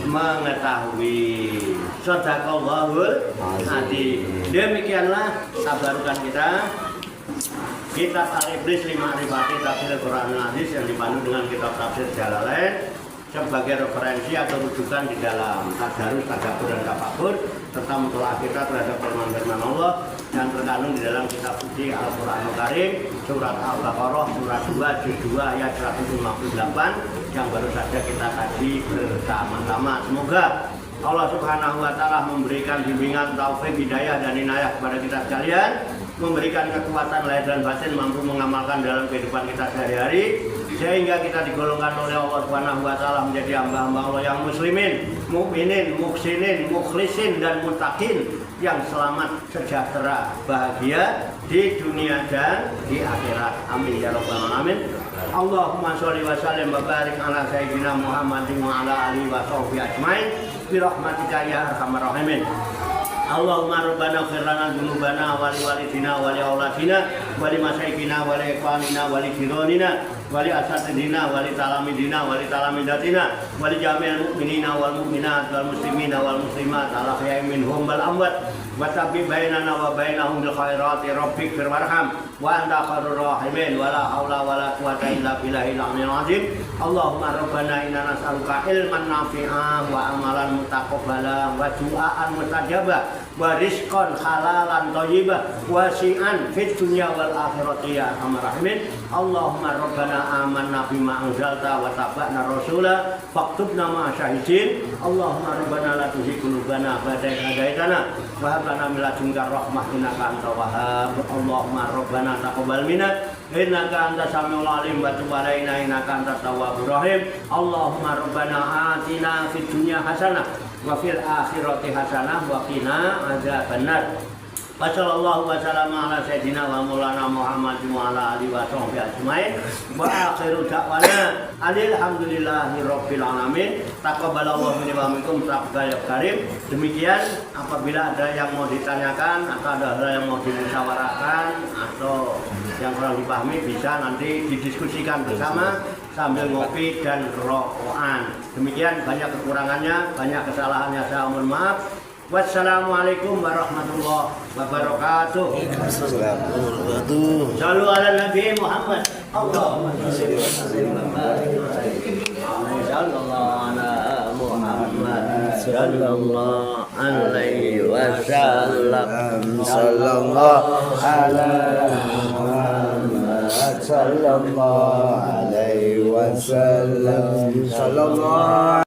mengetahui. Shadaqallahul adzim. Demikianlah tabarukan kita kitab Al-Iblis 5 Arifati Tafsir Al-Quran Al-Aziz yang dipandu dengan kitab Tafsir Jalalain sebagai referensi atau rujukan di dalam tadarus, tadabbur dan tafakur serta mutolak kita terhadap firman-firman Allah yang terkandung di dalam kitab suci Al-Qur'anul Karim surat Al-Baqarah surat 2 juz 2 ayat 158 yang baru saja kita kaji bersama-sama. Semoga Allah Subhanahu wa taala memberikan bimbingan, taufik, hidayah dan inayah kepada kita sekalian, memberikan kekuatan lahir dan batin mampu mengamalkan dalam kehidupan kita sehari-hari, sehingga kita digolongkan oleh Allah Subhanahu wa taala menjadi hamba-hamba Allah yang muslimin, mukminin, muhsinin, mukhlisin dan muttaqin yang selamat, sejahtera, bahagia di dunia dan di akhirat. Amin ya rabbal alamin. Allahumma sholli wa sallim wa barik ala sayyidina Muhammadin wa ala alihi wa sahbihi ajmain bi rahmatika ya arhamar rahimin. Allahumma rabbana ighfir lana dzunubana wa li walidina wa li auladina wa li masyayikhina wa li ikhwanina wa li jiranina wa li asatidina wa li talamidina wa li talamidatina wa li jami'il mu'minina wal mu'minat wal muslimina wal muslimat ala ahya'i minhum wal amwat wa tabi bainana wa bainahum bil khairati rabbik fir warham wa anta khairur rahimin wa la haula wa la quwwata illa billahil aliyyil azim. Allahumma rabbana inna nas'aluka ilman nafi'an wa amalan mutaqabbalan wa du'aan mustajabah wa rizqan halalan thayyiban wasi'an fid dunya wal akhirati ya arhamar rahimin. Allahumma rabbana amanna bima anzalta wa tabi'na rasula faktubna ma'a syahidin. Allahumma rabbana la tuzigh qulubana ba'da idh hadaitana wa hab lana min ladunka rahmah innaka antal wahhab. Allahumma rabbana taqabbal minna innaka antas samiul alim wa tub alaina innaka antat tawwabur rahim. Allahumma rabbana atina fid dunya hasanah wa fil akhirati hasanah wa qina adzabannar. Wa sallallahu wa sallama ala sayyidina wa maulana Muhammadin wa ala alihi wa sahbihi ajmain. Wa akhiru da'wana alhamdulillahi rabbil alamin. Taqabbalallahu minna wa minkum taqabbal karim. Demikian, apabila ada yang mau ditanyakan atau ada hal yang mau dimusyawarahkan atau yang kurang dipahami bisa nanti didiskusikan bersama sambil ngopi dan rokokan. Demikian, banyak kekurangannya, banyak kesalahannya, saya mohon maaf. Wassalamualaikum warahmatullahi wabarakatuh. Shallu ala Nabi Muhammad. Allahumma shalli wa sallim wa barik ala Muhammad sallallahu alaihi wasallam. Sallallahu ala Muhammad sallallahu alaihi wasallam. Sallallahu